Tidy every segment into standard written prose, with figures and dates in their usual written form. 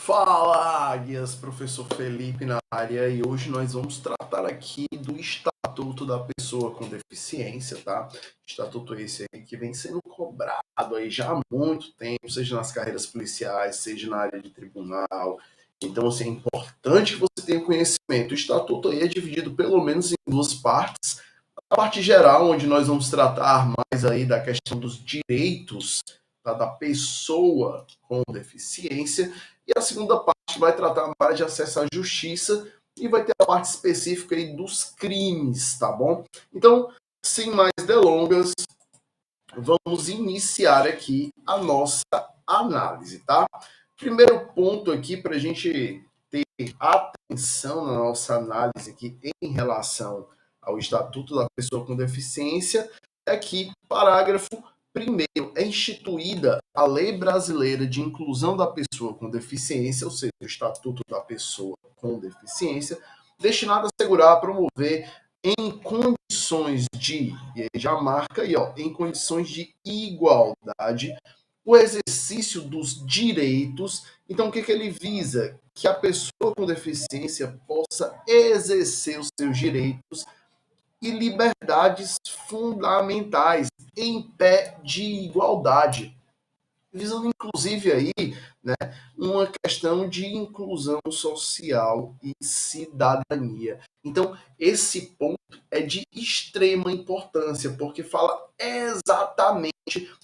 Fala, guias, professor Felipe na área, e hoje nós vamos tratar aqui do Estatuto da Pessoa com Deficiência, tá? Estatuto esse aí que vem sendo cobrado aí já há muito tempo, seja nas carreiras policiais, seja na área de tribunal. Então, assim, é importante que você tenha conhecimento. O Estatuto aí é dividido pelo menos em duas partes. A parte geral, onde nós vamos tratar mais aí da questão dos direitos, tá, da pessoa com deficiência, e a segunda parte vai tratar mais de acesso à justiça e vai ter a parte específica aí dos crimes, tá bom? Então, sem mais delongas, vamos iniciar aqui a nossa análise, tá? Primeiro ponto aqui para a gente ter atenção na nossa análise aqui em relação ao Estatuto da Pessoa com Deficiência é que, parágrafo primeiro, é instituída a Lei Brasileira de Inclusão da Pessoa com Deficiência, ou seja, o Estatuto da Pessoa com Deficiência, destinado a assegurar, promover em condições de, e aí já marca aí, ó, em condições de igualdade, o exercício dos direitos. Então, o que ele visa? Que a pessoa com deficiência possa exercer os seus direitos e liberdades fundamentais em pé de igualdade, visando inclusive aí, né, uma questão de inclusão social e cidadania. Então, esse ponto é de extrema importância, porque fala exatamente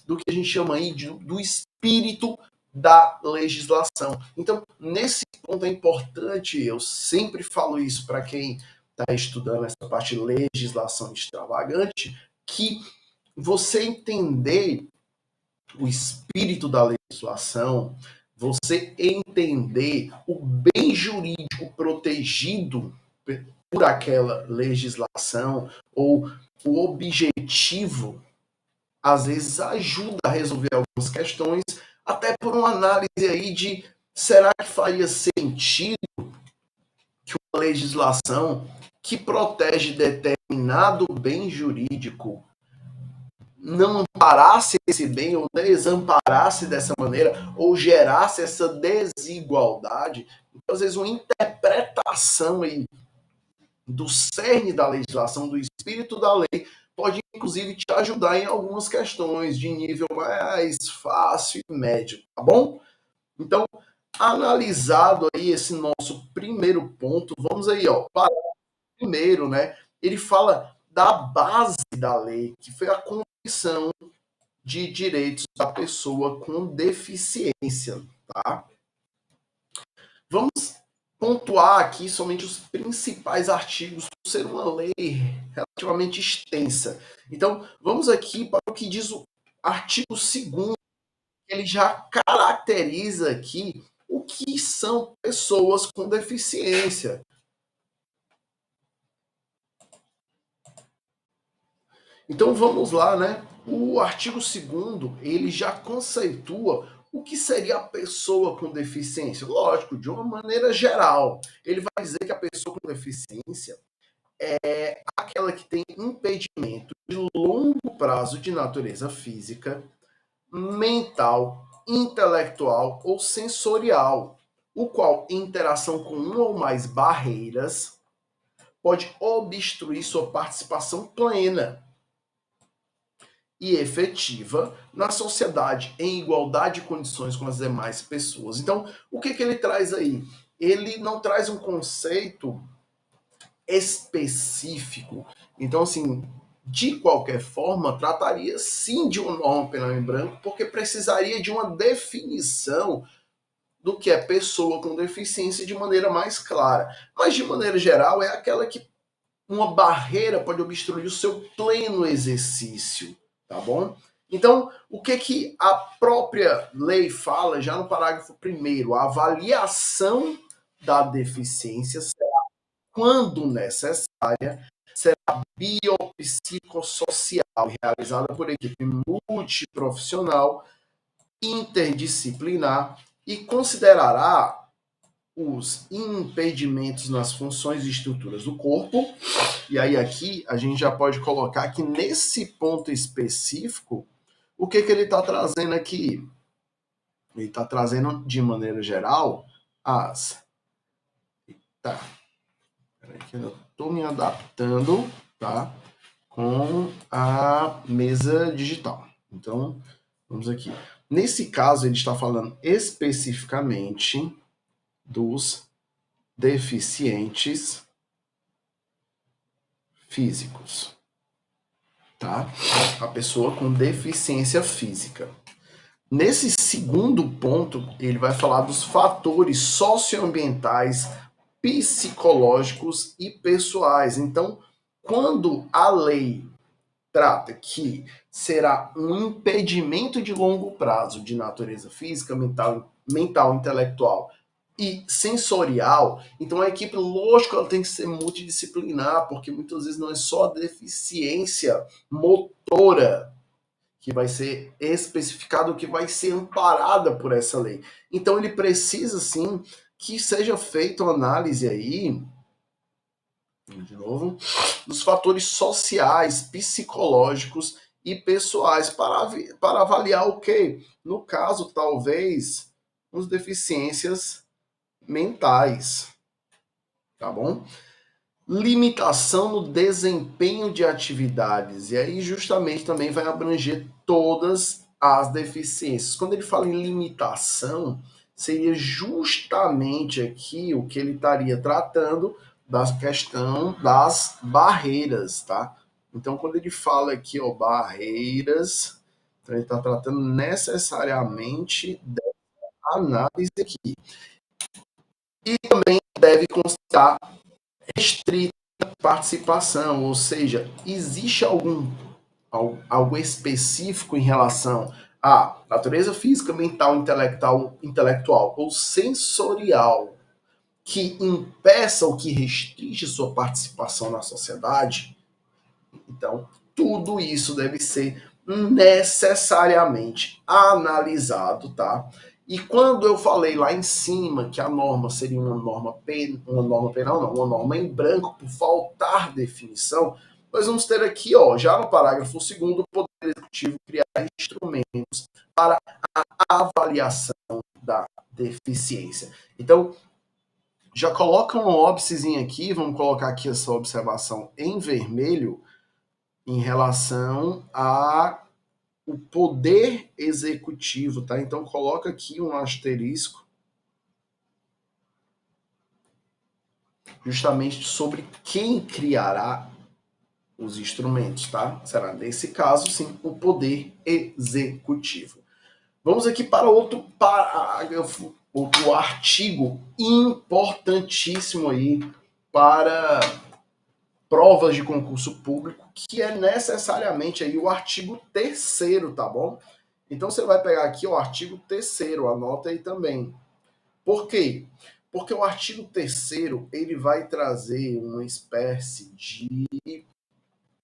do que a gente chama aí do espírito da legislação. Então, nesse ponto é importante, eu sempre falo isso para quem está estudando essa parte de legislação extravagante, que você entender o espírito da legislação, você entender o bem jurídico protegido por aquela legislação ou o objetivo, às vezes ajuda a resolver algumas questões, até por uma análise aí de será que faria sentido que uma legislação que protege determinado bem jurídico não amparasse esse bem ou desamparasse dessa maneira ou gerasse essa desigualdade. Então, às vezes, uma interpretação aí do cerne da legislação, do espírito da lei, pode inclusive te ajudar em algumas questões de nível mais fácil e médio, tá bom? Então, analisado aí esse nosso primeiro ponto, vamos aí, ó, para o primeiro, né? Ele fala da base da lei, que foi a Convenção de Direitos da Pessoa com Deficiência, tá? Vamos pontuar aqui somente os principais artigos, por ser uma lei relativamente extensa. Então, vamos aqui para o que diz o artigo 2º, ele já caracteriza aqui o que são pessoas com deficiência. Então, vamos lá, né? O artigo 2º, ele já conceitua o que seria a pessoa com deficiência. Lógico, de uma maneira geral. Ele vai dizer que a pessoa com deficiência é aquela que tem impedimento de longo prazo de natureza física, mental, intelectual ou sensorial, o qual, em interação com uma ou mais barreiras, pode obstruir sua participação plena e efetiva na sociedade, em igualdade de condições com as demais pessoas. Então, o que ele traz aí? Ele não traz um conceito específico. Então, assim, de qualquer forma, trataria sim de uma norma penal em branco, porque precisaria de uma definição do que é pessoa com deficiência de maneira mais clara. Mas, de maneira geral, é aquela que uma barreira pode obstruir o seu pleno exercício, tá bom? Então, o que a própria lei fala, já no parágrafo 1º, a avaliação da deficiência será, quando necessária, será biopsicossocial, realizada por equipe multiprofissional, interdisciplinar e considerará os impedimentos nas funções e estruturas do corpo. E aí aqui a gente já pode colocar que nesse ponto específico, o que ele está trazendo aqui? Ele está trazendo, de maneira geral, as... Tá. Peraí que eu estou me adaptando, tá? Com a mesa digital. Então, vamos aqui. Nesse caso, ele está falando especificamente dos deficientes físicos, tá? A pessoa com deficiência física. Nesse segundo ponto, ele vai falar dos fatores socioambientais, psicológicos e pessoais. Então, quando a lei trata que será um impedimento de longo prazo de natureza física, mental, intelectual e sensorial, então a equipe, lógico, ela tem que ser multidisciplinar, porque muitas vezes não é só a deficiência motora que vai ser especificado, que vai ser amparada por essa lei. Então ele precisa sim que seja feita uma análise aí, de novo, dos fatores sociais, psicológicos e pessoais para avaliar o quê? No caso, talvez, as deficiências mentais, tá bom? Limitação no desempenho de atividades. E aí, justamente, também vai abranger todas as deficiências. Quando ele fala em limitação, seria justamente aqui o que ele estaria tratando da questão das barreiras, tá? Então, quando ele fala aqui, ó, barreiras, então ele está tratando necessariamente dessa análise aqui. E também deve constar restrita participação, ou seja, existe algo específico em relação à natureza física, mental, intelectual ou sensorial que impeça ou que restringe sua participação na sociedade? Então, tudo isso deve ser necessariamente analisado, tá? E quando eu falei lá em cima que a norma seria uma norma penal, não, uma norma em branco por faltar definição, nós vamos ter aqui, ó, já no parágrafo 2º, o Poder Executivo criar instrumentos para a avaliação da deficiência. Então, já coloca um óbicezinho aqui, vamos colocar aqui essa observação em vermelho, em relação a o poder executivo, tá? Então coloca aqui um asterisco justamente sobre quem criará os instrumentos, tá? Será nesse caso, sim, o poder executivo. Vamos aqui para outro parágrafo, outro artigo importantíssimo aí para provas de concurso público, que é necessariamente aí o artigo 3º, tá bom? Então você vai pegar aqui o artigo 3º, anota aí também. Por quê? Porque o artigo 3º, ele vai trazer uma espécie de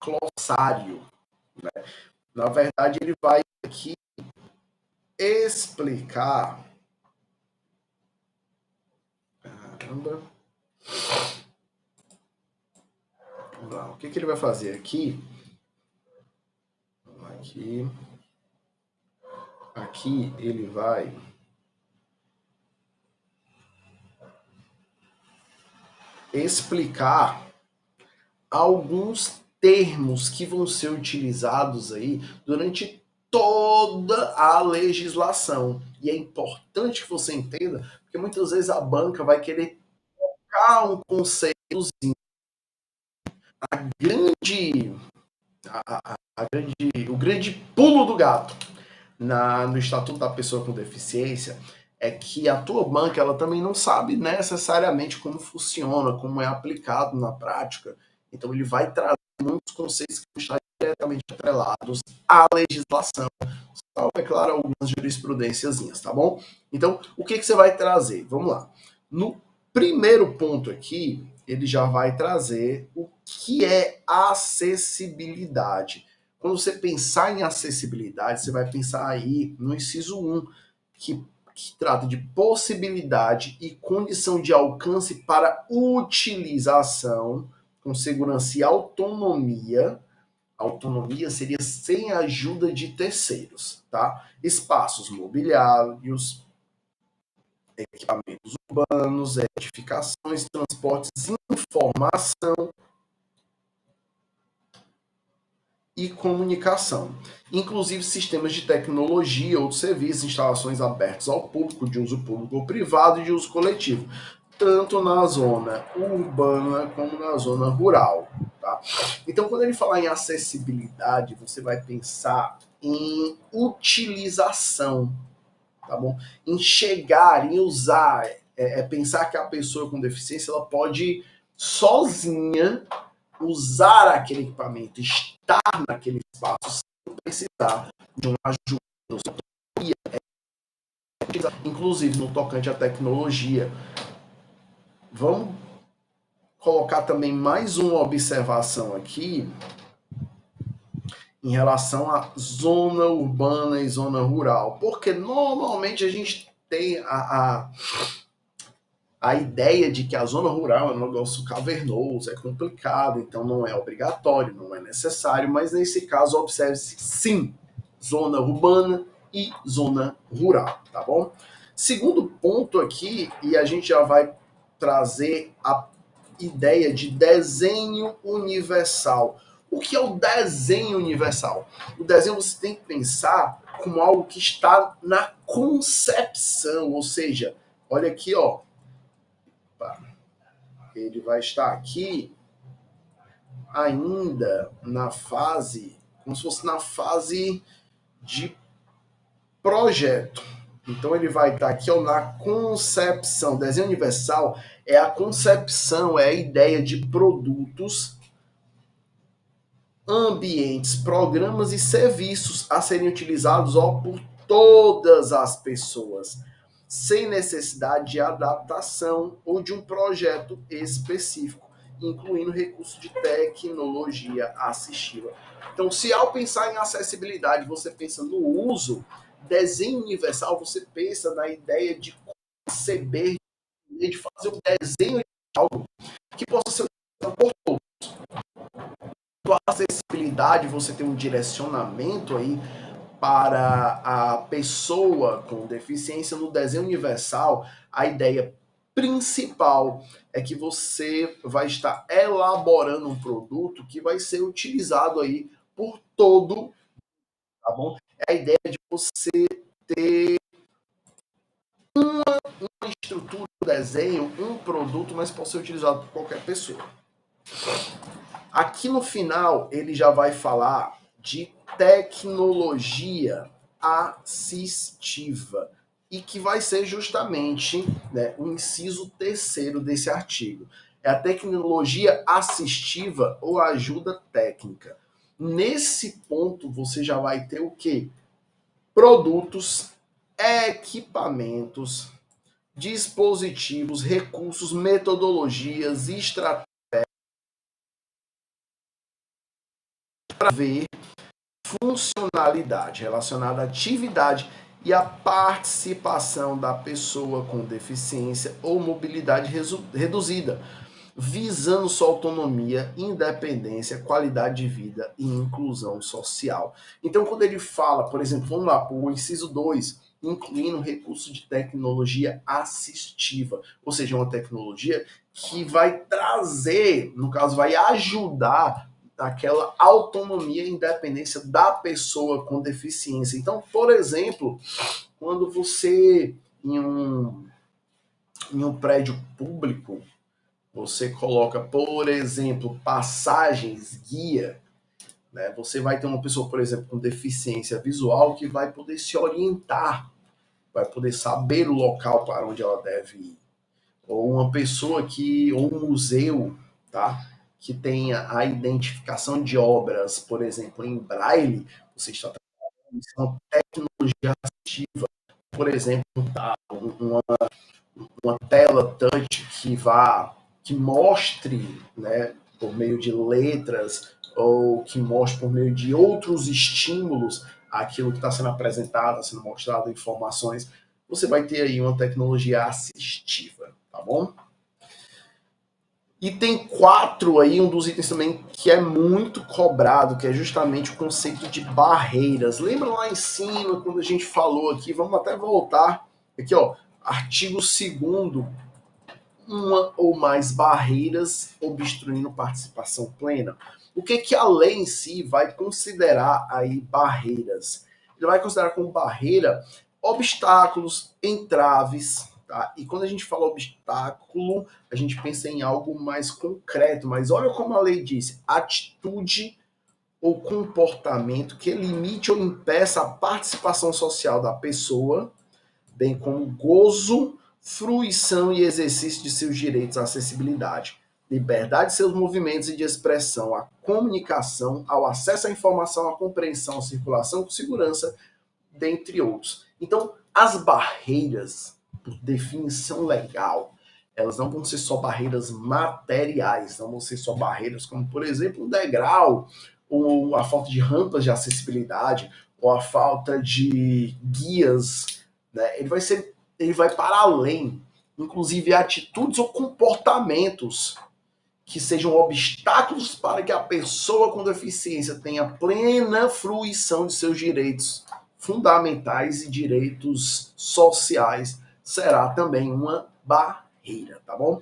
glossário, né? Na verdade, ele vai aqui explicar... Caramba... Vamos lá, o que ele vai fazer aqui? Aqui... Aqui ele vai explicar alguns termos que vão ser utilizados aí durante toda a legislação. E é importante que você entenda, porque muitas vezes a banca vai querer colocar um conceitozinho. O grande pulo do gato no Estatuto da Pessoa com Deficiência é que a tua banca ela também não sabe necessariamente como funciona, como é aplicado na prática. Então ele vai trazer muitos conceitos que estão diretamente atrelados à legislação, salvo, é claro, algumas jurisprudênciazinhas, tá bom? Então, o que você vai trazer? Vamos lá. No primeiro ponto aqui, ele já vai trazer o que é acessibilidade. Quando você pensar em acessibilidade, você vai pensar aí no inciso 1, que trata de possibilidade e condição de alcance para utilização com segurança e autonomia. Autonomia seria sem a ajuda de terceiros, tá? Espaços mobiliários, equipamentos urbanos, edificações, transportes, informação e comunicação, inclusive sistemas de tecnologia, outros serviços, instalações abertas ao público, de uso público ou privado e de uso coletivo, tanto na zona urbana como na zona rural. Tá? Então, quando ele falar em acessibilidade, você vai pensar em utilização, tá bom? Em chegar, em usar, pensar que a pessoa com deficiência ela pode sozinha usar aquele equipamento, estar naquele espaço sem precisar de uma ajuda. Inclusive no tocante à tecnologia. Vamos colocar também mais uma observação aqui em relação à zona urbana e zona rural, porque normalmente a gente tem a ideia de que a zona rural é um negócio cavernoso, é complicado, então não é obrigatório, não é necessário, mas nesse caso observe-se sim, zona urbana e zona rural, tá bom? Segundo ponto aqui, e a gente já vai trazer a ideia de desenho universal. O que é o desenho universal? O desenho você tem que pensar como algo que está na concepção, ou seja, olha aqui, ó, ele vai estar aqui ainda na fase, como se fosse na fase de projeto. Então ele vai estar aqui ó, na concepção. Desenho universal é a concepção, é a ideia de produtos, ambientes, programas e serviços a serem utilizados ó, por todas as pessoas, sem necessidade de adaptação ou de um projeto específico, incluindo recursos de tecnologia assistiva. Então, se ao pensar em acessibilidade, você pensa no uso, desenho universal, você pensa na ideia de conceber, de fazer um desenho de algo que possa ser utilizado por todos. A acessibilidade, você tem um direcionamento aí para a pessoa com deficiência no desenho universal, a ideia principal é que você vai estar elaborando um produto que vai ser utilizado aí por todo, tá bom? É a ideia de você ter uma estrutura do desenho, um produto, mas pode ser utilizado por qualquer pessoa. Aqui no final, ele já vai falar de tecnologia assistiva e que vai ser justamente né, o inciso terceiro desse artigo. É a tecnologia assistiva ou ajuda técnica. Nesse ponto, você já vai ter o quê? Produtos, equipamentos, dispositivos, recursos, metodologias, estratégias para ver funcionalidade relacionada à atividade e à participação da pessoa com deficiência ou mobilidade reduzida, visando sua autonomia, independência, qualidade de vida e inclusão social. Então, quando ele fala, por exemplo, vamos lá, o inciso 2, incluindo recurso de tecnologia assistiva, ou seja, uma tecnologia que vai trazer, no caso, vai ajudar aquela autonomia e independência da pessoa com deficiência. Então, por exemplo, quando você, em um prédio público, você coloca, por exemplo, passagens, guia, né? Você vai ter uma pessoa, por exemplo, com deficiência visual que vai poder se orientar, vai poder saber o local para onde ela deve ir. Ou uma pessoa ou um museu, tá? Que tenha a identificação de obras, por exemplo, em braille, você está trabalhando em uma tecnologia assistiva, por exemplo, tá? uma tela touch que mostre, né, por meio de letras ou que mostre por meio de outros estímulos aquilo que está sendo apresentado, sendo mostrado, informações, você vai ter aí uma tecnologia assistiva, tá bom? E tem 4 aí, um dos itens também que é muito cobrado, que é justamente o conceito de barreiras. Lembra lá em cima, quando a gente falou aqui, vamos até voltar, aqui ó, Artigo 2º, uma ou mais barreiras obstruindo participação plena. O que a lei em si vai considerar aí barreiras? Ele vai considerar como barreira obstáculos, entraves, tá? E quando a gente fala obstáculo, a gente pensa em algo mais concreto, mas olha como a lei diz: atitude ou comportamento que limite ou impeça a participação social da pessoa, bem como gozo, fruição e exercício de seus direitos à acessibilidade, liberdade de seus movimentos e de expressão, à comunicação, ao acesso à informação, à compreensão, à circulação com segurança, dentre outros. Então, as barreiras, por definição legal, elas não vão ser só barreiras materiais, não vão ser só barreiras como, por exemplo, um degrau, ou a falta de rampas de acessibilidade, ou a falta de guias, né? Ele vai para além, inclusive atitudes ou comportamentos que sejam obstáculos para que a pessoa com deficiência tenha plena fruição de seus direitos fundamentais e direitos sociais, será também uma barreira, tá bom?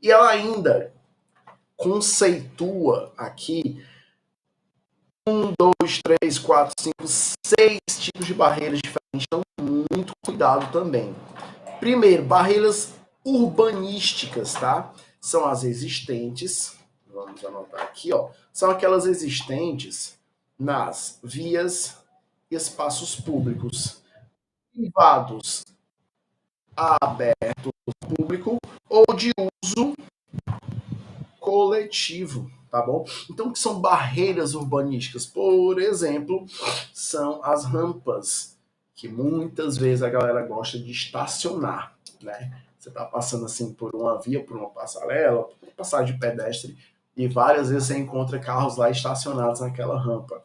E ela ainda conceitua aqui 3, 4, 5, 6 tipos de barreiras diferentes, então muito cuidado também. Primeiro, barreiras urbanísticas, tá? São as existentes, vamos anotar aqui, ó, são aquelas existentes nas vias e espaços públicos, privados, abertos ao público ou de uso coletivo, tá bom? Então, o que são barreiras urbanísticas? Por exemplo, são as rampas, que muitas vezes a galera gosta de estacionar, né? Você está passando assim por uma via, por uma passarela, por uma passagem de pedestre, e várias vezes você encontra carros lá estacionados naquela rampa.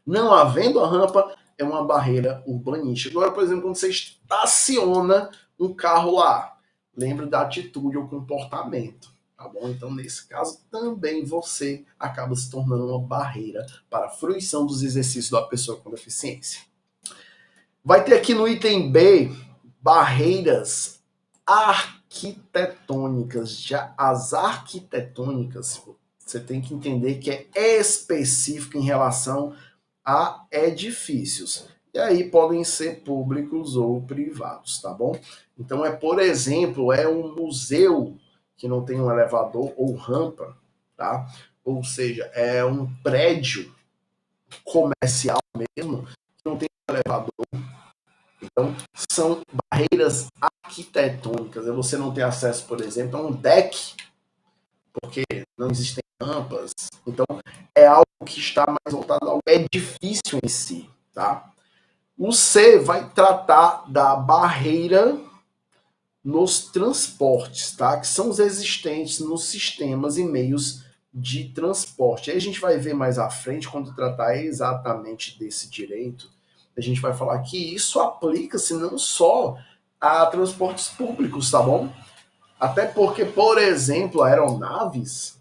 Não havendo a rampa, é uma barreira urbanística. Agora, por exemplo, quando você estaciona um carro lá, lembre da atitude ou comportamento, tá bom? Então, nesse caso, também você acaba se tornando uma barreira para a fruição dos exercícios da pessoa com deficiência. Vai ter aqui no item B, barreiras arquitetônicas. Já as arquitetônicas, você tem que entender que é específico em relação a edifícios. E aí podem ser públicos ou privados, tá bom? Então por exemplo, é um museu que não tem um elevador ou rampa, tá? Ou seja, é um prédio comercial mesmo que não tem um elevador. Então, são barreiras arquitetônicas. Você não ter acesso, por exemplo, a um deck, porque não existem rampas. Então, é algo que está mais voltado ao edifício em si, tá? O C vai tratar da barreira nos transportes, tá? Que são os existentes nos sistemas e meios de transporte. Aí a gente vai ver mais à frente, quando tratar exatamente desse direito, a gente vai falar que isso aplica-se não só a transportes públicos, tá bom? Até porque, por exemplo, aeronaves,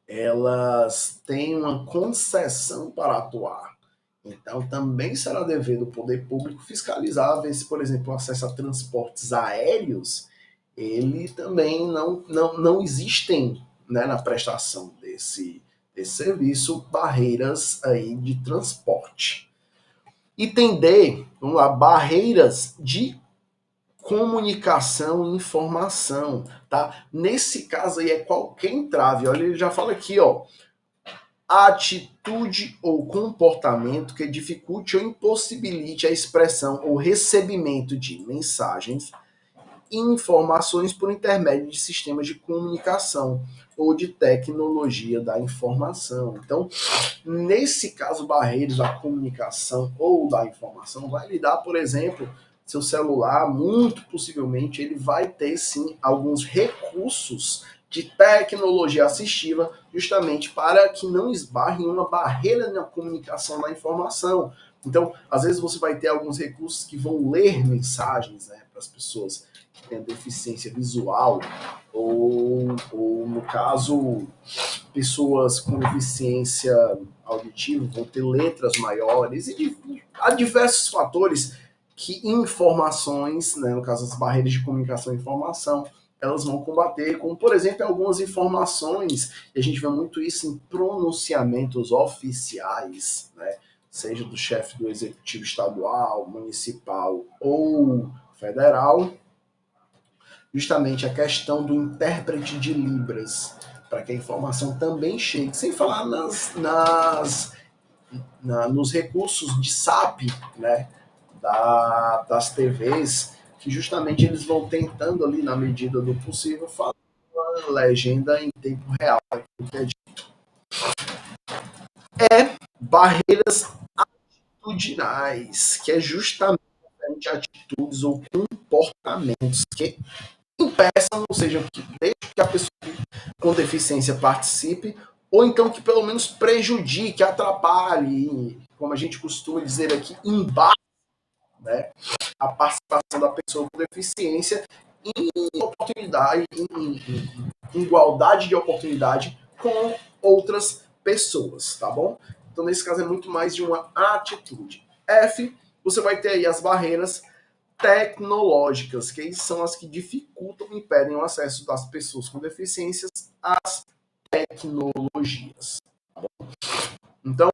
elas têm uma concessão para atuar. Então, também será dever do poder público fiscalizar, ver se, por exemplo, o acesso a transportes aéreos, ele também não existem, né, na prestação desse serviço, barreiras aí de transporte. Item D, vamos lá, barreiras de comunicação e informação, tá? Nesse caso aí é qualquer entrave. Olha, ele já fala aqui, ó, atitude ou comportamento que dificulte ou impossibilite a expressão ou recebimento de mensagens e informações por intermédio de sistemas de comunicação ou de tecnologia da informação. Então, nesse caso, barreiras da comunicação ou da informação vai lidar, por exemplo, seu celular, muito possivelmente, ele vai ter sim alguns recursos de tecnologia assistiva, justamente para que não esbarre em uma barreira na comunicação da informação. Então, às vezes você vai ter alguns recursos que vão ler mensagens, né, para as pessoas que têm deficiência visual, ou no caso, pessoas com deficiência auditiva vão ter letras maiores, e há diversos fatores que informações, né, no caso as barreiras de comunicação e informação, elas vão combater, como por exemplo algumas informações, e a gente vê muito isso em pronunciamentos oficiais, né, seja do chefe do executivo estadual, municipal ou federal, justamente a questão do intérprete de Libras, para que a informação também chegue, sem falar nos recursos de SAP, né, das TVs, que justamente eles vão tentando ali, na medida do possível, falar uma legenda em tempo real. Barreiras atitudinais, que é justamente atitudes ou comportamentos que impeçam, ou seja, que deixem que a pessoa com deficiência participe, ou então que pelo menos prejudique, atrapalhe, como a gente costuma dizer aqui, embaixo, né, a participação da pessoa com deficiência em oportunidade, em igualdade de oportunidade com outras pessoas, tá bom? Então, nesse caso, é muito mais de uma atitude. F, você vai ter aí as barreiras tecnológicas, que são as que dificultam e impedem o acesso das pessoas com deficiências às tecnologias. Tá bom? Então,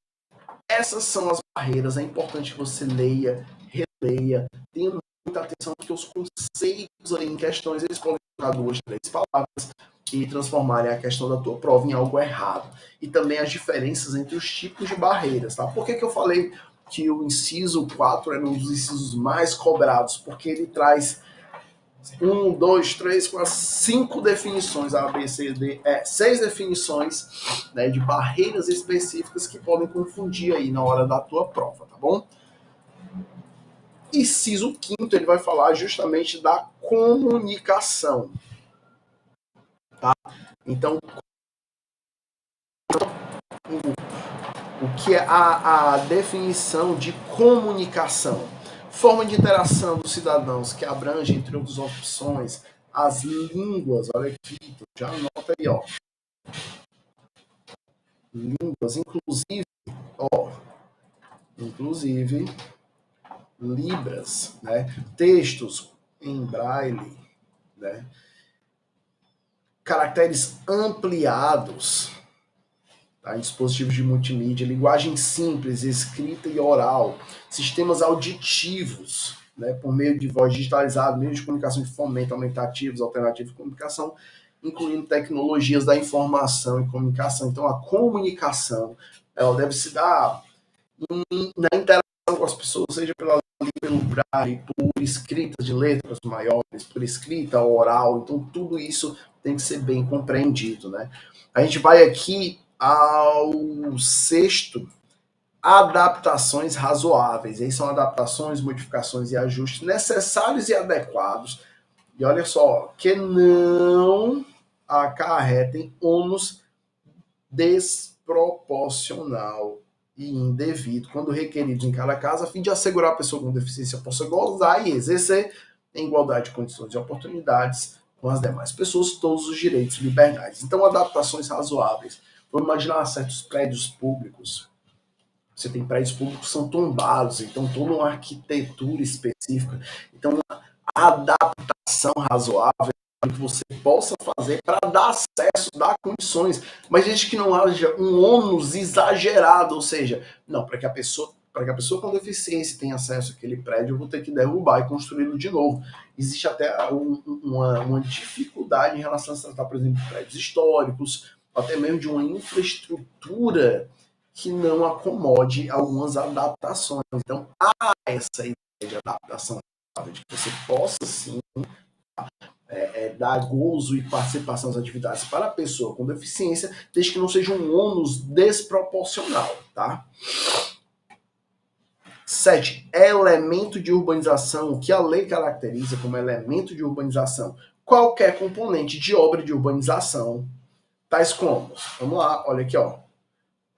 essas são as barreiras. É importante que você leia, releia, tenha muita atenção, porque os conceitos aí em questões, eles podem usar 2, 3 palavras e transformarem a questão da tua prova em algo errado. E também as diferenças entre os tipos de barreiras, tá? Por que eu falei que o inciso 4 é um dos incisos mais cobrados? Porque ele traz 1, 2, 3, 4, 5 definições, A, B, C, D, E, 6 definições, né, de barreiras específicas que podem confundir aí na hora da tua prova, tá bom? Inciso 5º, ele vai falar justamente da comunicação, tá? Então, o que é a definição de comunicação? Forma de interação dos cidadãos que abrange, entre outras opções, as línguas. Olha aqui, já anota aí, ó. Línguas, inclusive libras, né? Textos em braille, né? Caracteres ampliados, tá? Em dispositivos de multimídia, linguagem simples, escrita e oral, sistemas auditivos, né? Por meio de voz digitalizada, meios de comunicação de fomento, aumentativos, alternativos de comunicação, incluindo tecnologias da informação e comunicação. Então, a comunicação, ela deve se dar na interação com as pessoas, seja pelo braille, por escritas de letras maiores, por escrita oral. Então, tudo isso tem que ser bem compreendido, né? A gente vai aqui ao 6º, adaptações razoáveis. Aí são adaptações, modificações e ajustes necessários e adequados. E olha só, que não acarretem ônus desproporcional e indevido, quando requeridos em cada caso, a fim de assegurar a pessoa com deficiência possa gozar e exercer em igualdade de condições e oportunidades com as demais pessoas todos os direitos e liberdades. Então, adaptações razoáveis. Vamos imaginar certos prédios públicos. Você tem prédios públicos que são tombados, então toda uma arquitetura específica. Então, a adaptação razoável que você possa fazer para dar acesso, dar condições, mas desde que não haja um ônus exagerado, ou seja, não, para que a pessoa com deficiência tenha acesso àquele prédio, eu vou ter que derrubar e construí-lo de novo. Existe até uma dificuldade em relação a se tratar, por exemplo, de prédios históricos, até mesmo de uma infraestrutura que não acomode algumas adaptações. Então, há essa ideia de adaptação, de que você possa, sim, dar gozo e participação nas atividades para a pessoa com deficiência, desde que não seja um ônus desproporcional, tá? 7. Elemento de urbanização, o que a lei caracteriza como elemento de urbanização. Qualquer componente de obra de urbanização, tais como, vamos lá, olha aqui, ó,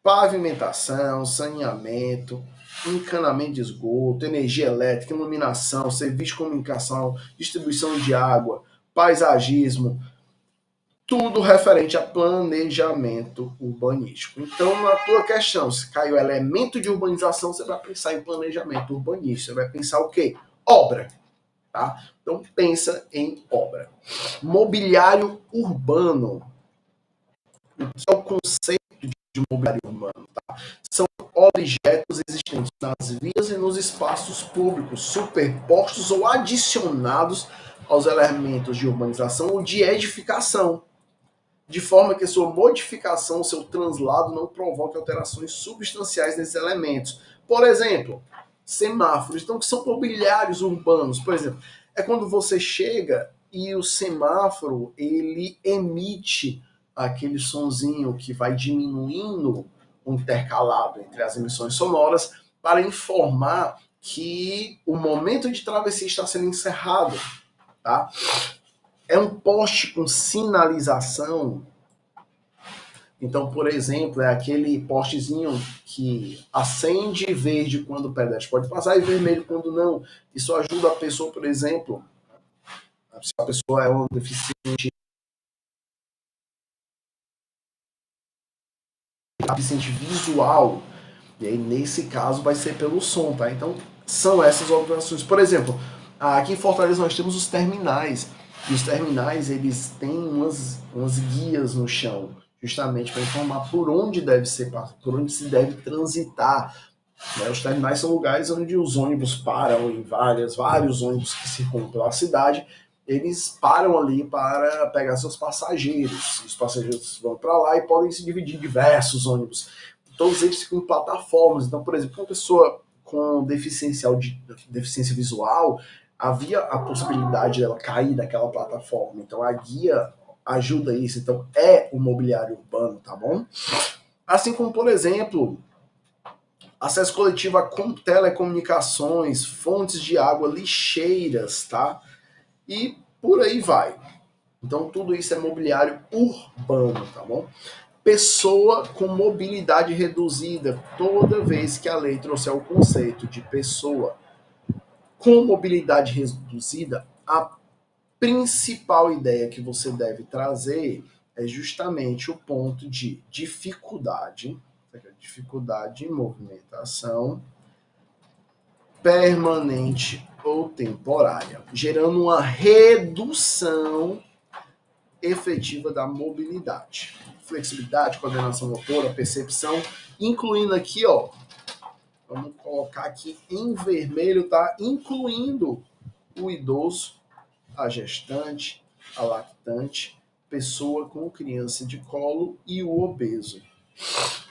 pavimentação, saneamento, encanamento de esgoto, energia elétrica, iluminação, serviço de comunicação, distribuição de água, paisagismo, tudo referente a planejamento urbanístico. Então, na tua questão, se caiu elemento de urbanização, você vai pensar em planejamento urbanístico. Você vai pensar o quê? Obra, tá? Então pensa em obra. Mobiliário urbano. O que é o conceito de mobiliário urbano? Tá? São objetos existentes nas vias e nos espaços públicos, superpostos ou adicionados aos elementos de urbanização ou de edificação, de forma que sua modificação, seu translado não provoque alterações substanciais nesses elementos. Por exemplo, semáforos, então, que são mobiliários urbanos. Por exemplo, é quando você chega e o semáforo ele emite aquele sonzinho que vai diminuindo o intercalado entre as emissões sonoras para informar que o momento de travessia está sendo encerrado, tá? É um poste com sinalização. Então, por exemplo, é aquele postezinho que acende verde quando o pedestre pode passar e vermelho quando não. Isso ajuda a pessoa, por exemplo, se a pessoa é um deficiente visual, e aí nesse caso vai ser pelo som, tá? Então, são essas observações. Por exemplo, aqui em Fortaleza nós temos os terminais. E os terminais, eles têm umas guias no chão, justamente para informar por onde por onde se deve transitar. Né? Os terminais são lugares onde os ônibus param, em vários ônibus que circulam pela cidade, eles param ali para pegar seus passageiros. Os passageiros vão para lá e podem se dividir em diversos ônibus. Todos eles ficam em plataformas. Então, por exemplo, uma pessoa com deficiência visual, havia a possibilidade dela cair daquela plataforma. Então, a guia ajuda isso. Então, é o mobiliário urbano, tá bom? Assim como, por exemplo, acesso coletivo a telecomunicações, fontes de água, lixeiras, tá? E por aí vai. Então, tudo isso é mobiliário urbano, tá bom? Pessoa com mobilidade reduzida. Toda vez que a lei trouxer o conceito de pessoa com mobilidade reduzida, a principal ideia que você deve trazer é justamente o ponto de dificuldade em movimentação permanente ou temporária, gerando uma redução efetiva da mobilidade. Flexibilidade, coordenação motora, percepção, incluindo aqui, ó, vamos colocar aqui em vermelho, tá? Incluindo o idoso, a gestante, a lactante, pessoa com criança de colo e o obeso.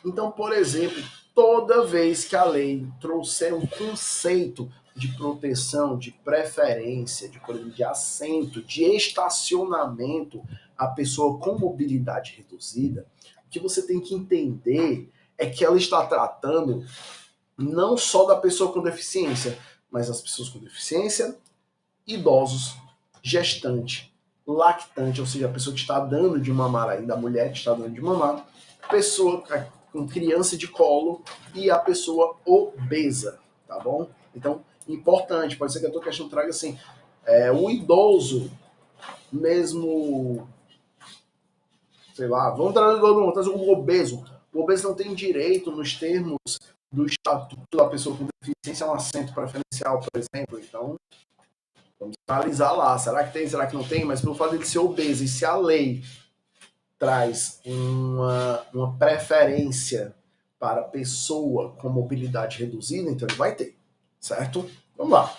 Então, por exemplo, toda vez que a lei trouxer um conceito de proteção, de preferência, de assento, de estacionamento a pessoa com mobilidade reduzida, o que você tem que entender é que ela está tratando não só da pessoa com deficiência, mas as pessoas com deficiência, idosos, gestante, lactante, ou seja, a pessoa que está dando de mamar ainda, a mulher que está dando de mamar, pessoa com criança de colo e a pessoa obesa, tá bom? Então, importante, pode ser que a tua questão traga assim, o idoso, mesmo, sei lá, vamos trazer o obeso. O obeso não tem direito, nos termos do estatuto da pessoa com deficiência, a um assento preferencial, por exemplo. Então, vamos analisar lá. Será que tem, será que não tem? Mas pelo fato de ser obeso, e se a lei traz uma preferência para pessoa com mobilidade reduzida, então ele vai ter, certo? Vamos lá.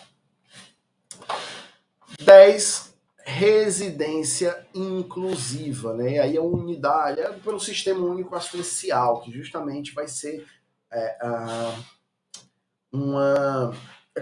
10, residência inclusiva, né? E aí a unidade é pelo Sistema Único Assistencial, que justamente vai ser é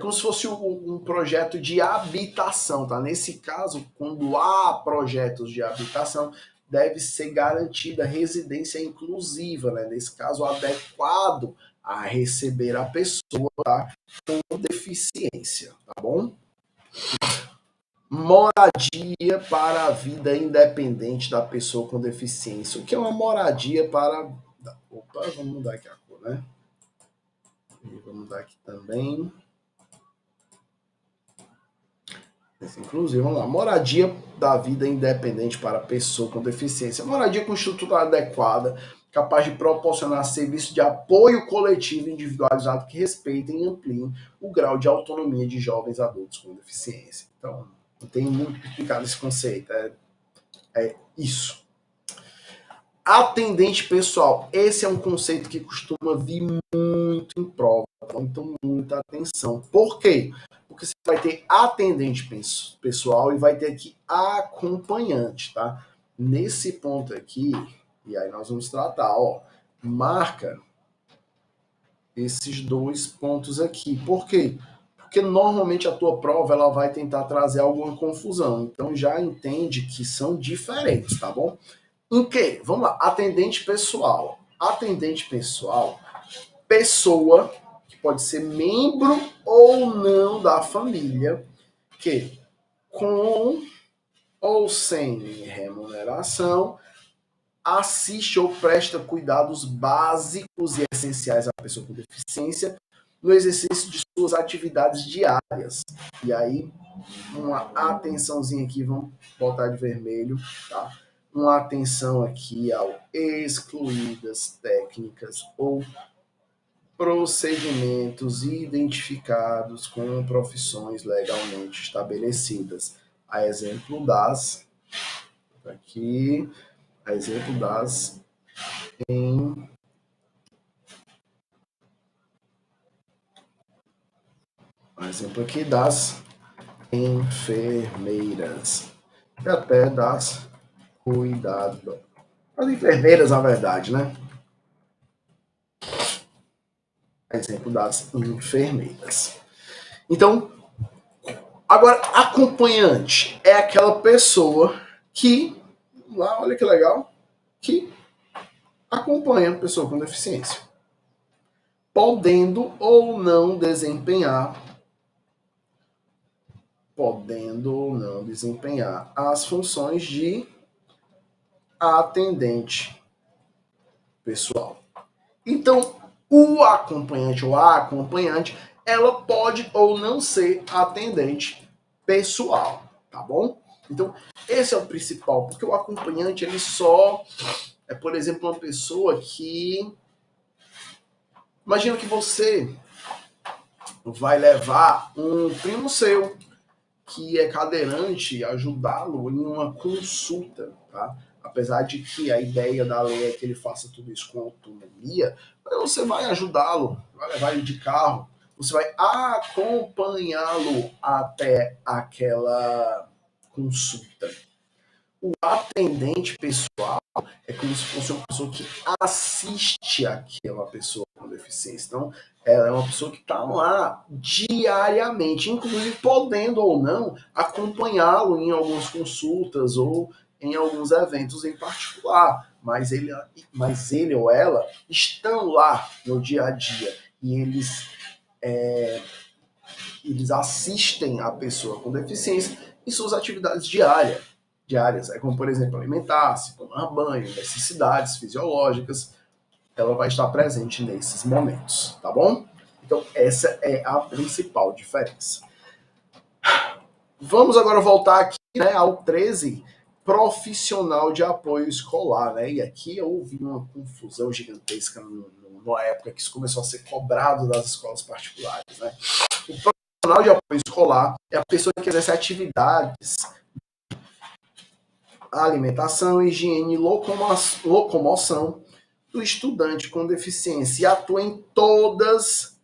como se fosse um projeto de habitação, tá? Nesse caso, quando há projetos de habitação, deve ser garantida residência inclusiva, né? Nesse caso, adequado a receber a pessoa, tá? Com deficiência, tá bom? Moradia para a vida independente da pessoa com deficiência. O que é uma moradia para... Opa, vamos mudar aqui a cor, né? E vamos mudar aqui também. Inclusive, vamos lá. Moradia da vida independente para pessoa com deficiência. Moradia com estrutura adequada capaz de proporcionar serviço de apoio coletivo individualizado que respeitem e ampliem o grau de autonomia de jovens adultos com deficiência. Então, não tem muito que explicar nesse conceito, é isso. Atendente pessoal, esse é um conceito que costuma vir muito em prova, então muita atenção. Por quê? Porque você vai ter atendente pessoal e vai ter aqui acompanhante, tá? Nesse ponto aqui, e aí nós vamos tratar, ó, marca esses dois pontos aqui. Por quê? Porque normalmente a tua prova ela vai tentar trazer alguma confusão, então já entende que são diferentes, tá bom? Em que? Vamos lá, atendente pessoal. Atendente pessoal, pessoa que pode ser membro ou não da família, que com ou sem remuneração assiste ou presta cuidados básicos e essenciais à pessoa com deficiência no exercício de suas atividades diárias. E aí, uma atençãozinha aqui, vamos botar de vermelho, tá? Uma atenção aqui ao excluídas técnicas ou procedimentos identificados com profissões legalmente estabelecidas. A exemplo das, aqui, a exemplo das um exemplo aqui das enfermeiras e até das cuidadoras. As enfermeiras, na verdade, né? Exemplo das enfermeiras. Então, agora, acompanhante é aquela pessoa que, lá, olha que legal, que acompanha a pessoa com deficiência, podendo ou não desempenhar as funções de atendente pessoal. Então, o acompanhante ou a acompanhante, ela pode ou não ser atendente pessoal, tá bom? Então, esse é o principal, porque o acompanhante, ele só é, por exemplo, uma pessoa que... Imagina que você vai levar um primo seu que é cadeirante, ajudá-lo em uma consulta, tá? Apesar de que a ideia da lei é que ele faça tudo isso com autonomia, mas você vai ajudá-lo, vai levar ele de carro, você vai acompanhá-lo até aquela consulta. O atendente pessoal é como se fosse uma pessoa que assiste aquela pessoa com deficiência. Então, ela é uma pessoa que está lá diariamente, inclusive podendo ou não acompanhá-lo em algumas consultas ou em alguns eventos em particular. Mas ele ou ela estão lá no dia a dia e eles assistem a pessoa com deficiência em suas atividades diárias. É como, por exemplo, alimentar-se, tomar banho, necessidades fisiológicas, ela vai estar presente nesses momentos, tá bom? Então, essa é a principal diferença. Vamos agora voltar aqui, né, ao 13, profissional de apoio escolar, né? E aqui houve uma confusão gigantesca na época que isso começou a ser cobrado das escolas particulares, né? O profissional de apoio escolar é a pessoa que exerce atividades alimentação, higiene e locomoção do estudante com deficiência e atua em todas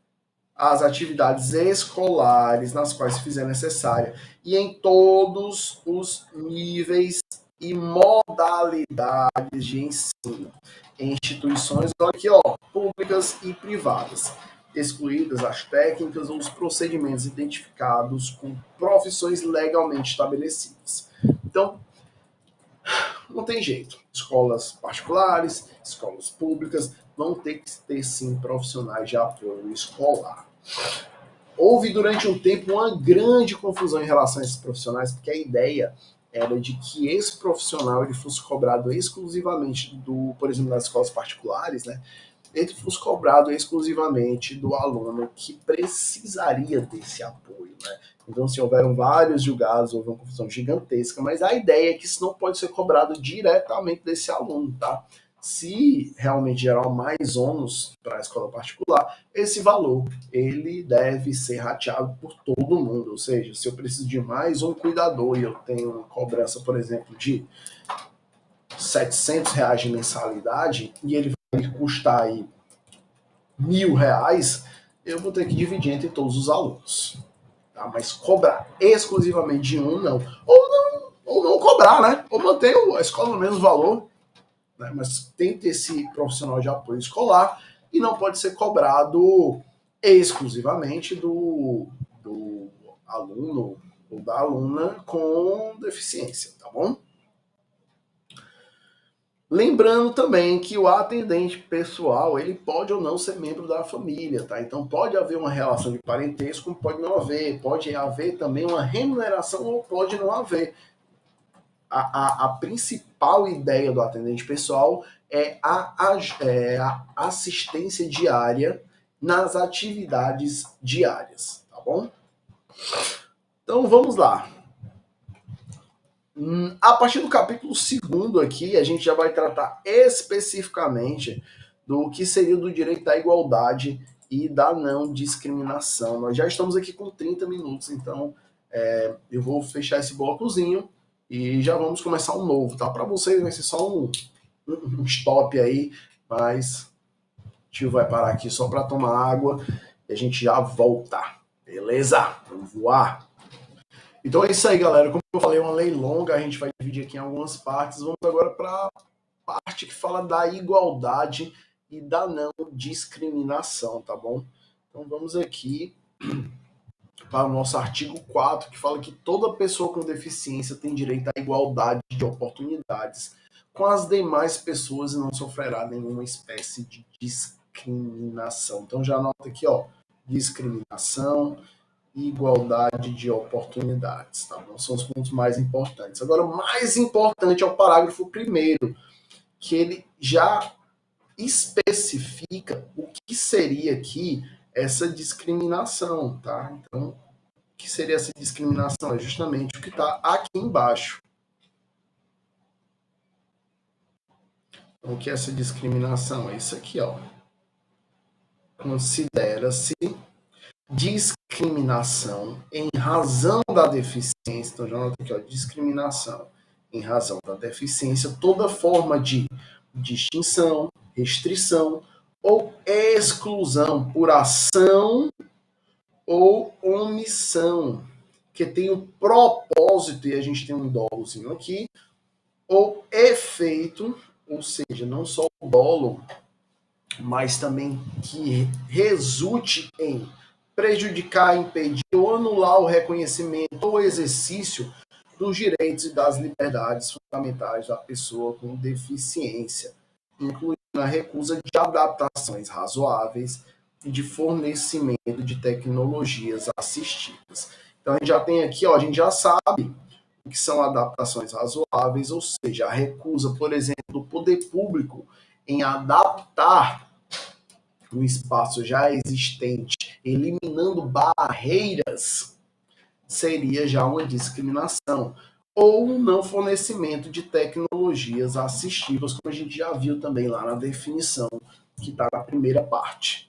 as atividades escolares nas quais se fizer necessária e em todos os níveis e modalidades de ensino em instituições, olha aqui, ó, públicas e privadas, excluídas as técnicas ou os procedimentos identificados com profissões legalmente estabelecidas. Então, não tem jeito. Escolas particulares, escolas públicas vão ter que ter, sim, profissionais de apoio escolar. Houve, durante um tempo, uma grande confusão em relação a esses profissionais, porque a ideia era de que esse profissional ele fosse cobrado exclusivamente por exemplo, das escolas particulares, né? Ele fosse cobrado exclusivamente do aluno que precisaria desse apoio, né? Então, se houveram vários julgados, houve uma confusão gigantesca, mas a ideia é que isso não pode ser cobrado diretamente desse aluno, tá? se realmente gerar mais ônus para a escola particular, esse valor ele deve ser rateado por todo mundo. Ou seja, se eu preciso de mais um cuidador e eu tenho uma cobrança, por exemplo, de R$ 700 de mensalidade e ele vai custar aí R$ 1.000, eu vou ter que dividir entre todos os alunos. Tá? Mas cobrar exclusivamente de um, não. Ou não cobrar, né? Ou manter a escola no mesmo valor, né? Mas tem que ter esse profissional de apoio escolar e não pode ser cobrado exclusivamente do aluno ou da aluna com deficiência, tá bom? Lembrando também que o atendente pessoal, ele pode ou não ser membro da família, tá? Então pode haver uma relação de parentesco, como pode não haver. Pode haver também uma remuneração ou pode não haver. A principal ideia do atendente pessoal é a assistência diária nas atividades diárias, tá bom? Então vamos lá. A partir do capítulo 2 aqui, a gente já vai tratar especificamente do que seria do direito à igualdade e da não discriminação. Nós já estamos aqui com 30 minutos, então eu vou fechar esse blocozinho e já vamos começar um novo, tá? Para vocês vai ser só um stop aí, mas o tio vai parar aqui só para tomar água e a gente já volta. Beleza? Vamos voar. Então é isso aí, galera. Como eu falei, é uma lei longa, a gente vai dividir aqui em algumas partes. Vamos agora para a parte que fala da igualdade e da não discriminação, tá bom? Então vamos aqui para o nosso artigo 4, que fala que toda pessoa com deficiência tem direito à igualdade de oportunidades com as demais pessoas e não sofrerá nenhuma espécie de discriminação. Então já anota aqui, ó, discriminação, igualdade de oportunidades, tá bom? São os pontos mais importantes. Agora, o mais importante é o parágrafo 1º, que ele já especifica o que seria aqui essa discriminação, tá? Então, o que seria essa discriminação? É justamente o que está aqui embaixo. Então, o que é essa discriminação? É isso aqui, ó. Considera-se discriminação em razão da deficiência, então já nota aqui, ó, discriminação em razão da deficiência, toda forma de distinção, restrição ou exclusão por ação ou omissão, que tem o propósito, e a gente tem um dolozinho aqui, ou efeito, ou seja, não só o dolo, mas também que resulte em prejudicar, impedir ou anular o reconhecimento ou exercício dos direitos e das liberdades fundamentais da pessoa com deficiência, incluindo a recusa de adaptações razoáveis e de fornecimento de tecnologias assistivas. Então a gente já tem aqui, ó, a gente já sabe o que são adaptações razoáveis, ou seja, a recusa, por exemplo, do poder público em adaptar um espaço já existente, eliminando barreiras, seria já uma discriminação. Ou um não fornecimento de tecnologias assistivas, como a gente já viu também lá na definição, que está na primeira parte.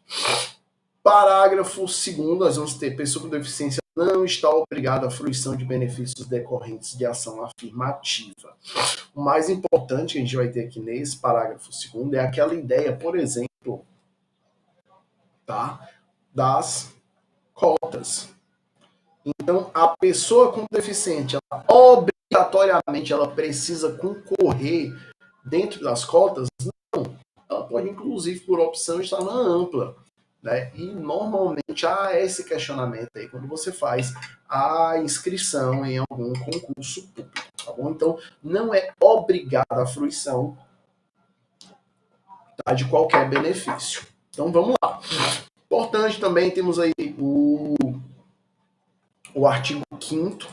Parágrafo 2º, nós vamos ter: pessoa com deficiência não está obrigada à fruição de benefícios decorrentes de ação afirmativa. O mais importante que a gente vai ter aqui nesse parágrafo 2º é aquela ideia, por exemplo, tá, das cotas. Então, a pessoa com deficiência, ela, obrigatoriamente, ela precisa concorrer dentro das cotas? Não. Ela pode, inclusive, por opção, estar na ampla. Né? E, normalmente, há esse questionamento aí quando você faz a inscrição em algum concurso público. Tá bom? Então, não é obrigada a fruição, tá, de qualquer benefício. Então, vamos lá. Importante também, temos aí o artigo 5º,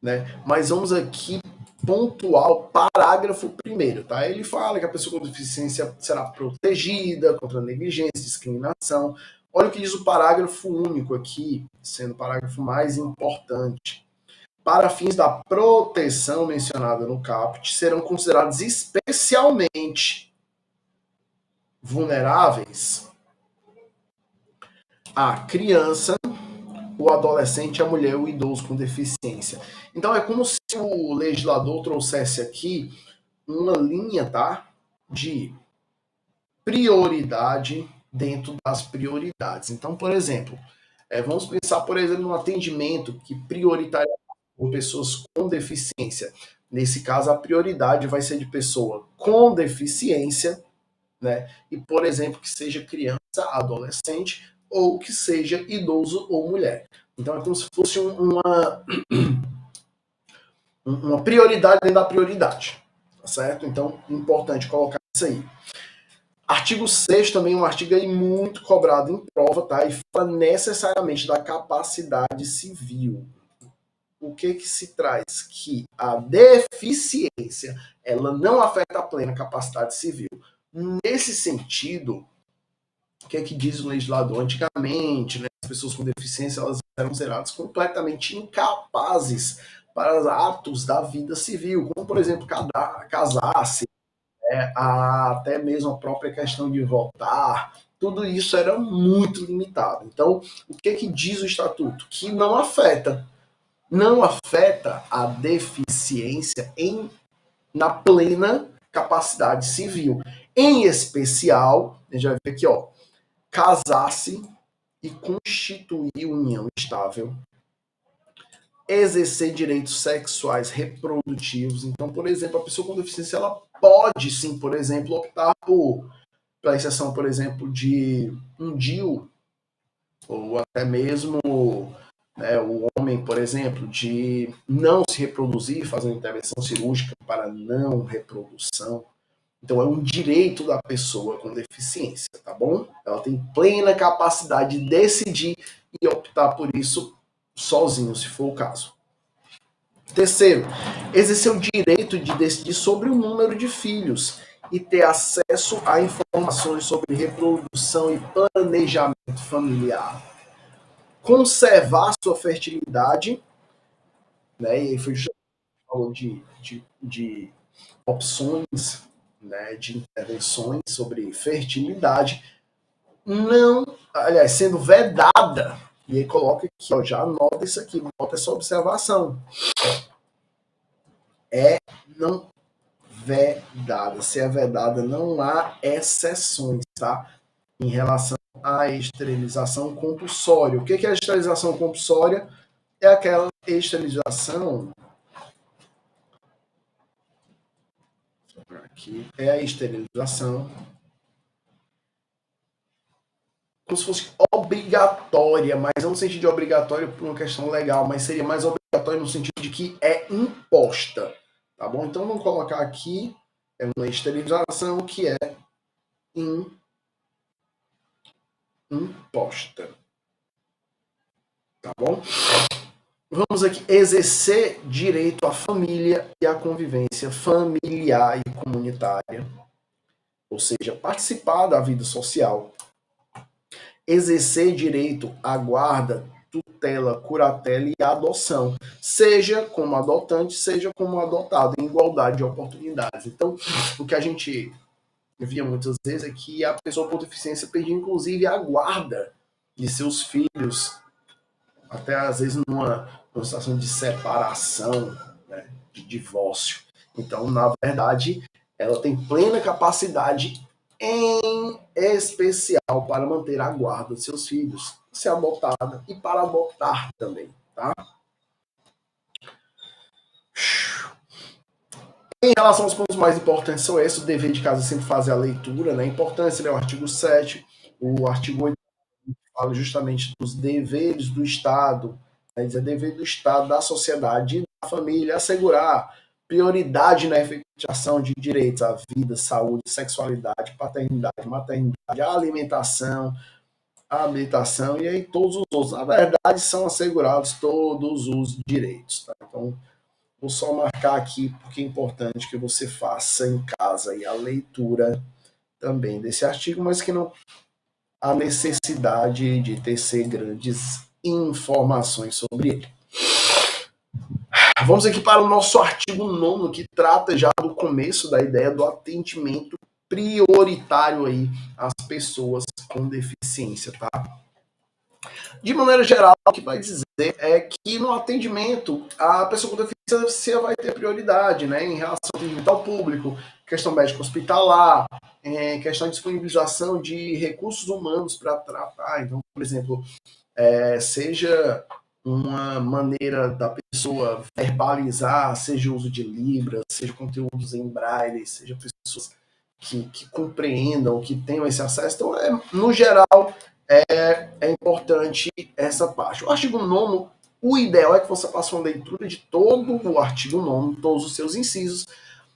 né? Mas vamos aqui pontuar o parágrafo 1º, tá? Ele fala que a pessoa com deficiência será protegida contra negligência, discriminação. Olha o que diz o parágrafo único aqui, sendo o parágrafo mais importante. Para fins da proteção mencionada no caput, serão considerados especialmente vulneráveis a criança, o adolescente, a mulher, o idoso com deficiência. Então é como se o legislador trouxesse aqui uma linha, tá, de prioridade dentro das prioridades. Então, por exemplo, vamos pensar, por exemplo, no atendimento que prioritariamente com pessoas com deficiência. Nesse caso, a prioridade vai ser de pessoa com deficiência, né? E, por exemplo, que seja criança, adolescente, ou que seja idoso ou mulher. Então, é como se fosse uma prioridade dentro da prioridade, tá certo? Então, importante colocar isso aí. Artigo 6 também é um artigo aí muito cobrado em prova, tá? E fala necessariamente da capacidade civil. O que se traz? Que a deficiência, ela não afeta a plena capacidade civil. Nesse sentido, o que diz o legislador? Antigamente, né, as pessoas com deficiência, elas eram consideradas completamente incapazes para atos da vida civil, como, por exemplo, casar-se, até mesmo a própria questão de votar, tudo isso era muito limitado. Então, o que diz o estatuto? Que não afeta a deficiência na plena capacidade civil. Em especial, a gente vai ver aqui, ó, casar-se e constituir união estável, exercer direitos sexuais reprodutivos. Então, por exemplo, a pessoa com deficiência, ela pode sim, por exemplo, optar pela exceção, por exemplo, de um DIU, ou até mesmo o homem, por exemplo, de não se reproduzir, fazer uma intervenção cirúrgica para não reprodução. Então, é um direito da pessoa com deficiência, tá bom? Ela tem plena capacidade de decidir e optar por isso sozinho, se for o caso. Terceiro, exercer o direito de decidir sobre o número de filhos e ter acesso a informações sobre reprodução e planejamento familiar. Conservar sua fertilidade, né? E aí foi justamente falou de opções, né, de intervenções sobre fertilidade, não, aliás, sendo vedada. E aí coloca aqui, ó, já anota isso aqui, anota essa observação. É não vedada. Se é vedada, não há exceções, tá? Em relação à esterilização compulsória. O que é a esterilização compulsória? É aquela esterilização. Aqui é a esterilização como se fosse obrigatória, mas não no sentido de obrigatório por uma questão legal, mas seria mais obrigatório no sentido de que é imposta, tá bom? Então vamos colocar aqui uma esterilização que é imposta, tá bom? Vamos aqui exercer direito à família e à convivência familiar e comunitária, ou seja, participar da vida social, exercer direito à guarda, tutela, curatela e adoção, seja como adotante, seja como adotado, em igualdade de oportunidades. Então, o que a gente via muitas vezes é que a pessoa com deficiência perdia, inclusive, a guarda de seus filhos, até às vezes numa situação de separação, né, de divórcio. Então, na verdade, ela tem plena capacidade, em especial, para manter a guarda de seus filhos, ser adotada e para adotar também, tá? Em relação aos pontos mais importantes são esses, o dever de casa sempre fazer a leitura, né? A importância é o artigo 7, o artigo 8 fala justamente dos deveres do Estado, né? Dizer dever do Estado, da sociedade e da família, assegurar prioridade na efetivação de direitos à vida, saúde, sexualidade, paternidade, maternidade, alimentação, habilitação e aí todos os outros. Na verdade, são assegurados todos os direitos. Tá? Então, vou só marcar aqui porque é importante que você faça em casa aí a leitura também desse artigo, mas que não há necessidade de tecer grandes informações sobre ele. Vamos aqui para o nosso artigo 9º, que trata já do começo da ideia do atendimento prioritário aí às pessoas com deficiência, tá? De maneira geral, o que vai dizer é que no atendimento a pessoa com deficiência vai ter prioridade, né, em relação ao atendimento ao público, questão médica hospitalar, questão de disponibilização de recursos humanos para tratar. Então, por exemplo, seja uma maneira da pessoa verbalizar, seja uso de Libras, seja conteúdos em braille, seja pessoas que compreendam, que tenham esse acesso. Então, no geral, é importante essa parte. O artigo 9º, o ideal é que você faça uma leitura de todo o artigo 9º, todos os seus incisos,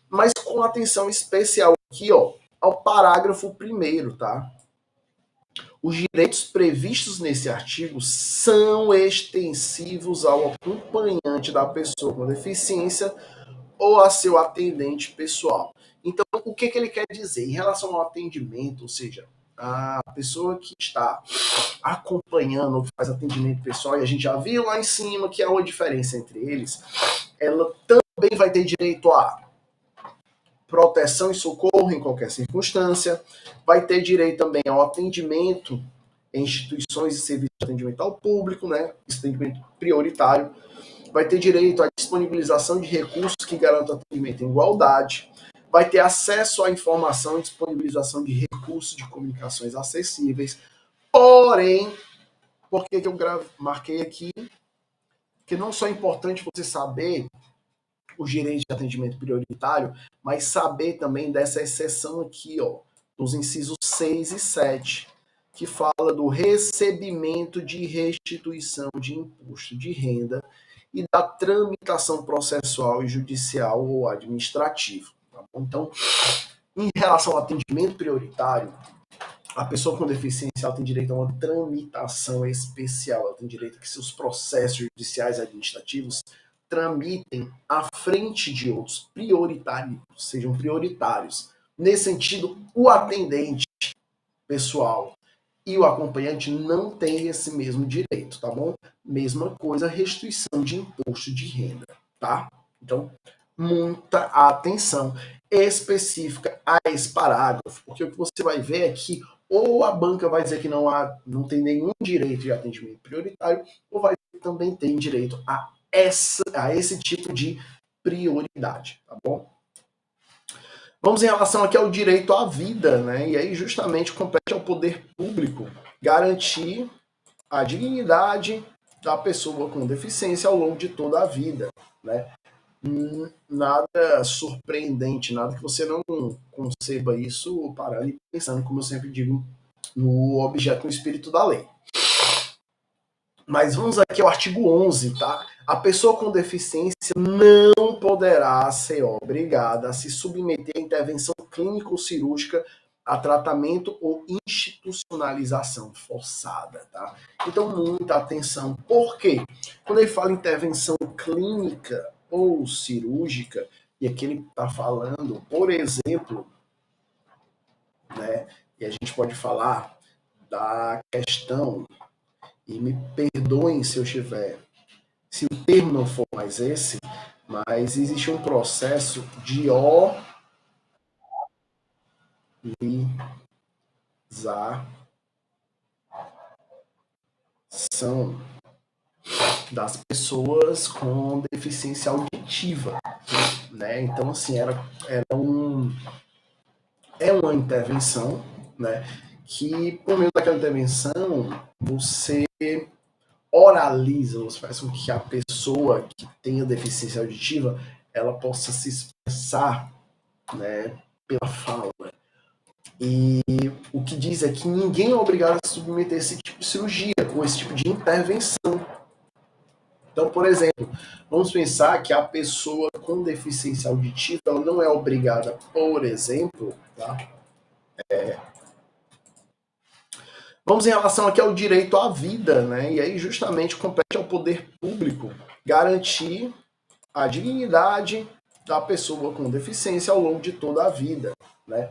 mas com atenção especial aqui, ó, ao parágrafo 1º, tá? Os direitos previstos nesse artigo são extensivos ao acompanhante da pessoa com deficiência ou a seu atendente pessoal. Então, o que ele quer dizer? Em relação ao atendimento, ou seja, a pessoa que está acompanhando ou que faz atendimento pessoal, e a gente já viu lá em cima que há uma diferença entre eles, ela também vai ter direito a proteção e socorro em qualquer circunstância, vai ter direito também ao atendimento em instituições e serviços de atendimento ao público, né? Atendimento prioritário, vai ter direito à disponibilização de recursos que garantam atendimento em igualdade, vai ter acesso à informação e disponibilização de recursos de comunicações acessíveis. Porém, por que eu marquei aqui? Que não só é importante você saber os direitos de atendimento prioritário, mas saber também dessa exceção aqui, ó, nos incisos 6 e 7, que fala do recebimento de restituição de imposto de renda e da tramitação processual e judicial ou administrativo. Tá bom? Então, em relação ao atendimento prioritário, a pessoa com deficiência ela tem direito a uma tramitação especial, ela tem direito a que seus processos judiciais e administrativos tramitem à frente de outros prioritários, sejam prioritários. Nesse sentido, o atendente pessoal e o acompanhante não têm esse mesmo direito, tá bom? Mesma coisa, restituição de imposto de renda, tá? Então, muita atenção específica a esse parágrafo, porque o que você vai ver é que ou a banca vai dizer que não tem nenhum direito de atendimento prioritário, ou vai também ter direito a esse tipo de prioridade, tá bom? Vamos em relação aqui ao direito à vida, né? E aí justamente compete ao poder público garantir a dignidade da pessoa com deficiência ao longo de toda a vida, né? Nada surpreendente, nada que você não conceba isso parando e pensando, como eu sempre digo, no objeto, no espírito da lei. Mas vamos aqui ao artigo 11, tá? A pessoa com deficiência não poderá ser obrigada a se submeter a intervenção clínica ou cirúrgica, a tratamento ou institucionalização forçada, tá? Então, muita atenção. Por quê? Quando ele fala intervenção clínica ou cirúrgica, e aqui ele está falando, por exemplo, né? E a gente pode falar da questão, e me perdoem se eu estiver, se o termo não for mais esse, mas existe um processo de organização das pessoas com deficiência auditiva, né? Então, assim, é uma intervenção, né? Que, por meio daquela intervenção, você oraliza, você faz com que a pessoa que tenha deficiência auditiva, ela possa se expressar, né, pela fala. E o que diz é que ninguém é obrigado a se submeter a esse tipo de cirurgia, ou esse tipo de intervenção. Então, por exemplo, vamos pensar que a pessoa com deficiência auditiva ela não é obrigada, por exemplo, tá? Vamos em relação aqui ao direito à vida, né? E aí justamente compete ao poder público garantir a dignidade da pessoa com deficiência ao longo de toda a vida, né?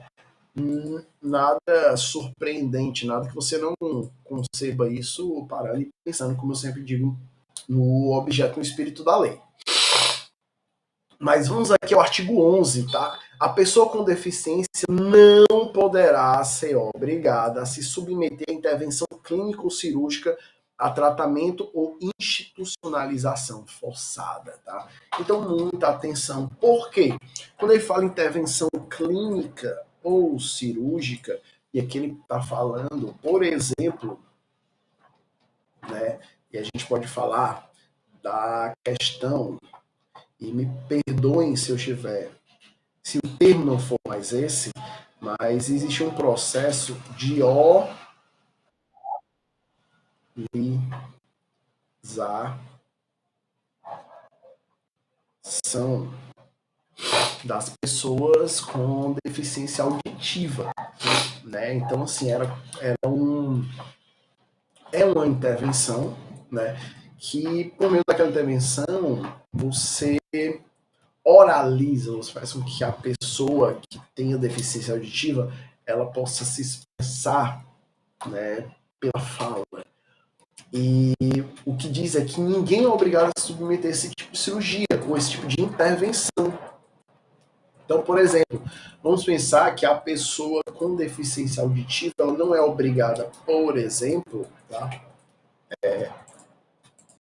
Nada surpreendente, nada que você não conceba isso parando e pensando, como eu sempre digo, no objeto, no espírito da lei. Mas vamos aqui ao artigo 11, tá? A pessoa com deficiência não poderá ser obrigada a se submeter a intervenção clínica ou cirúrgica, a tratamento ou institucionalização forçada, tá? Então, muita atenção. Por quê? Quando ele fala intervenção clínica ou cirúrgica, e aqui ele está falando, por exemplo, né, e a gente pode falar da questão, e me perdoem se eu estiver, se o termo não for mais esse, mas existe um processo de organização das pessoas com deficiência auditiva, né? Então, assim, é uma intervenção, né? Que, por meio daquela intervenção, você oraliza, você faz com que a pessoa que tenha deficiência auditiva, ela possa se expressar, né, pela fala. E o que diz é que ninguém é obrigado a submeter esse tipo de cirurgia ou esse tipo de intervenção. Então, por exemplo, vamos pensar que a pessoa com deficiência auditiva ela não é obrigada, por exemplo, tá?